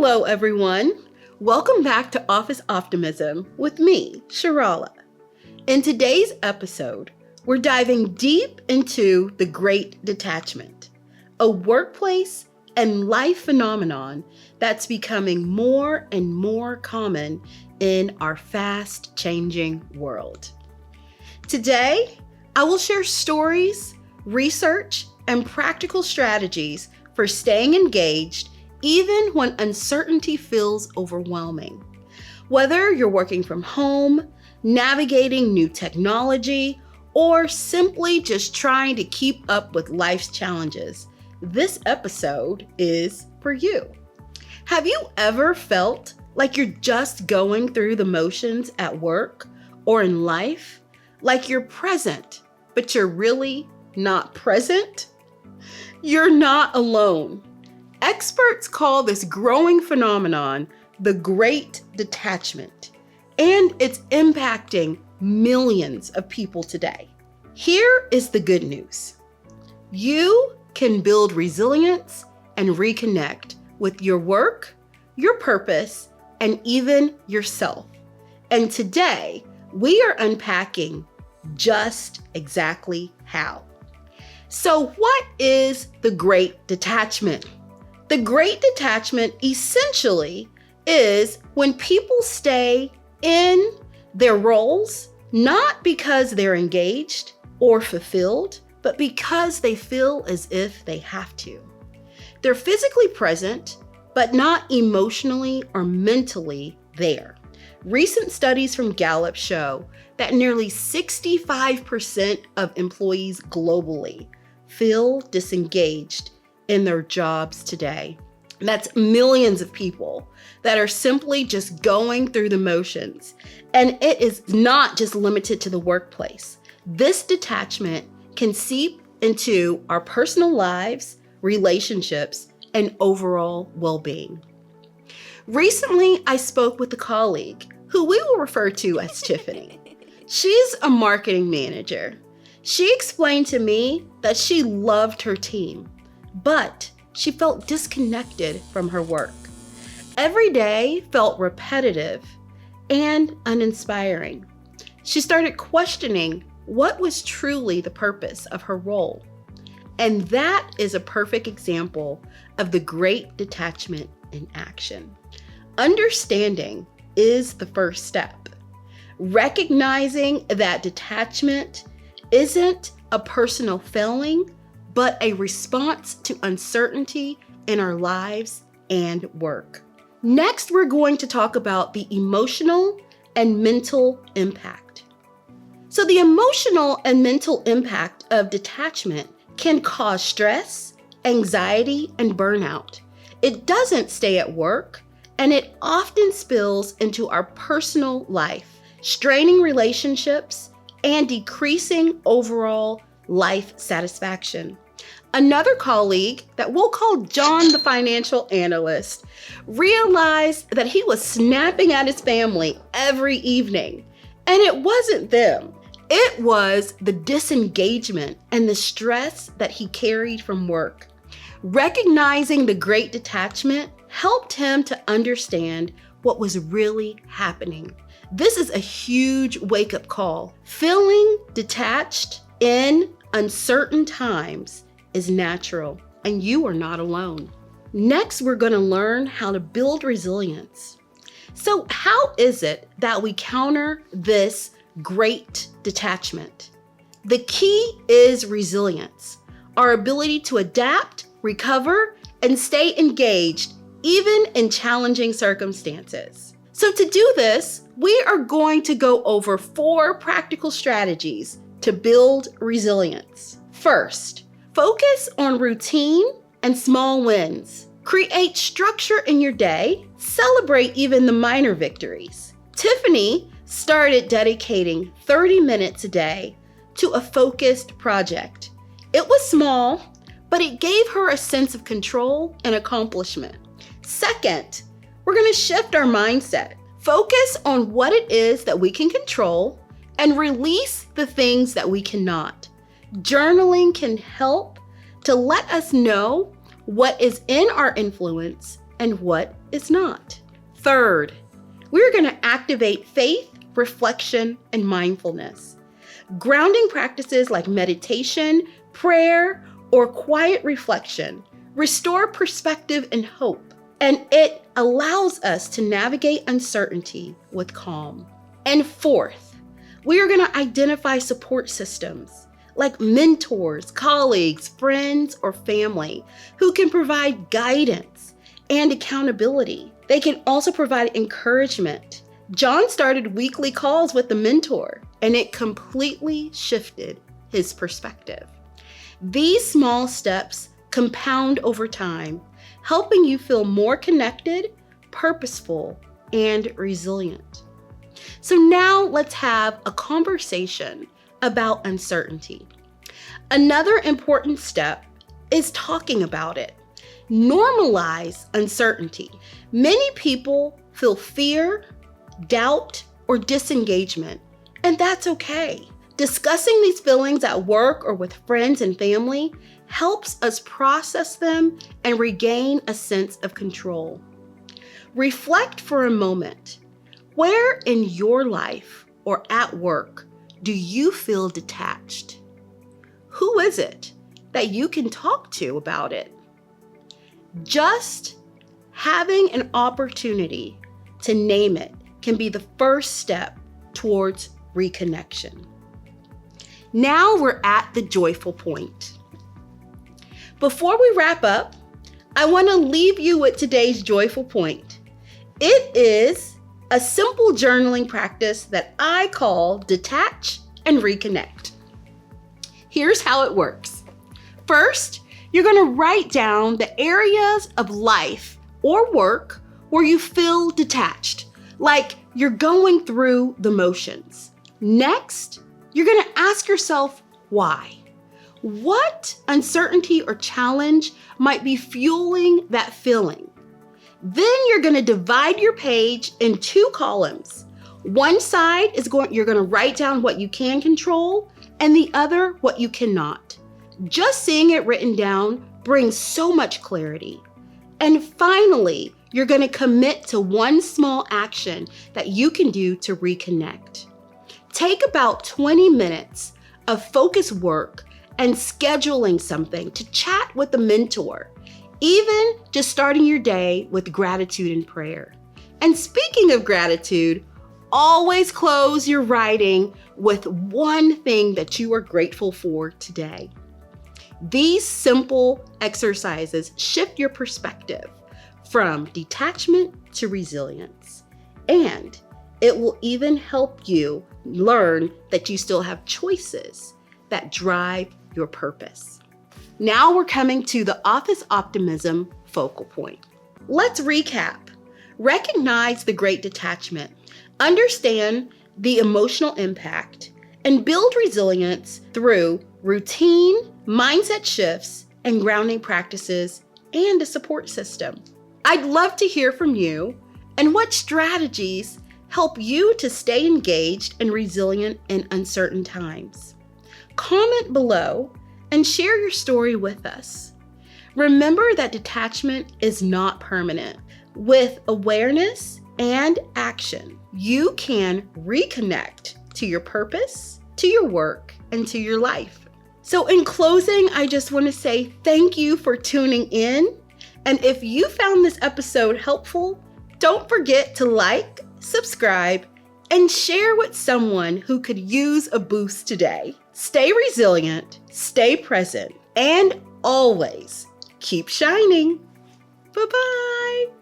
Hello, everyone. Welcome back to Office Optimism with me, Sharala. In today's episode, we're diving deep into the Great Detachment, a workplace and life phenomenon that's becoming more and more common in our fast-changing world. Today, I will share stories, research, and practical strategies for staying engaged even when uncertainty feels overwhelming. Whether you're working from home, navigating new technology, or simply just trying to keep up with life's challenges, this episode is for you. Have you ever felt like you're just going through the motions at work or in life? Like you're present, but you're really not present? You're not alone. Experts call this growing phenomenon the Great Detachment, and it's impacting millions of people today. Here is the good news. You can build resilience and reconnect with your work, your purpose, and even yourself. And today, we are unpacking just exactly how. So what is the Great Detachment? The Great Detachment essentially is when people stay in their roles, not because they're engaged or fulfilled, but because they feel as if they have to. They're physically present, but not emotionally or mentally there. Recent studies from Gallup show that nearly 65% of employees globally feel disengaged in their jobs today. That's millions of people that are simply just going through the motions. And it is not just limited to the workplace. This detachment can seep into our personal lives, relationships, and overall well-being. Recently, I spoke with a colleague who we will refer to as Tiffany. She's a marketing manager. She explained to me that she loved her team, but she felt disconnected from her work. Every day felt repetitive and uninspiring. She started questioning what was truly the purpose of her role. And that is a perfect example of the Great Detachment in action. Understanding is the first step. Recognizing that detachment isn't a personal failing, but a response to uncertainty in our lives and work. Next, we're going to talk about the emotional and mental impact. So the emotional and mental impact of detachment can cause stress, anxiety, and burnout. It doesn't stay at work, and it often spills into our personal life, straining relationships and decreasing overall life satisfaction. Another colleague that we'll call John the financial analyst realized that he was snapping at his family every evening. And it wasn't them. It was the disengagement and the stress that he carried from work. Recognizing the Great Detachment helped him to understand what was really happening. This is a huge wake-up call. Feeling detached in uncertain times is natural, and you are not alone. Next, we're going to learn how to build resilience. So how is it that we counter this Great Detachment? The key is resilience, our ability to adapt, recover, and stay engaged even in challenging circumstances. So to do this, we are going to go over 4 practical strategies to build resilience. First, focus on routine and small wins. Create structure in your day. Celebrate even the minor victories. Tiffany started dedicating 30 minutes a day to a focused project. It was small, but it gave her a sense of control and accomplishment. Second, we're going to shift our mindset. Focus on what it is that we can control and release the things that we cannot. Journaling can help to let us know what is in our influence and what is not. Third, we're going to activate faith, reflection, and mindfulness. Grounding practices like meditation, prayer, or quiet reflection restore perspective and hope, and it allows us to navigate uncertainty with calm. And fourth, we are going to identify support systems like mentors, colleagues, friends, or family who can provide guidance and accountability. They can also provide encouragement. John started weekly calls with a mentor, and it completely shifted his perspective. These small steps compound over time, helping you feel more connected, purposeful, and resilient. So now let's have a conversation about uncertainty. Another important step is talking about it. Normalize uncertainty. Many people feel fear, doubt, or disengagement, and that's okay. Discussing these feelings at work or with friends and family helps us process them and regain a sense of control. Reflect for a moment. Where in your life or at work do you feel detached? Who is it that you can talk to about it? Just having an opportunity to name it can be the first step towards reconnection. Now we're at the joyful point. Before we wrap up, I want to leave you with today's joyful point. It is a simple journaling practice that I call detach and reconnect. Here's how it works. First, you're going to write down the areas of life or work where you feel detached, like you're going through the motions. Next, you're going to ask yourself why. What uncertainty or challenge might be fueling that feeling? Then you're going to divide your page in two columns. One side is you're going to write down what you can control, and the other what you cannot. Just seeing it written down brings so much clarity. And finally, you're going to commit to one small action that you can do to reconnect. Take about 20 minutes of focused work and scheduling something to chat with a mentor, even just starting your day with gratitude and prayer. And speaking of gratitude, always close your writing with one thing that you are grateful for today. These simple exercises shift your perspective from detachment to resilience, and it will even help you learn that you still have choices that drive your purpose. Now we're coming to the office optimism focal point. Let's recap. Recognize the Great Detachment, understand the emotional impact, and build resilience through routine, mindset shifts, and grounding practices, and a support system. I'd love to hear from you and what strategies help you to stay engaged and resilient in uncertain times. Comment below and share your story with us. Remember that detachment is not permanent. With awareness and action, you can reconnect to your purpose, to your work, and to your life. So in closing, I just want to say thank you for tuning in. And if you found this episode helpful, don't forget to like, subscribe, and share with someone who could use a boost today. Stay resilient, stay present, and always keep shining. Bye-bye.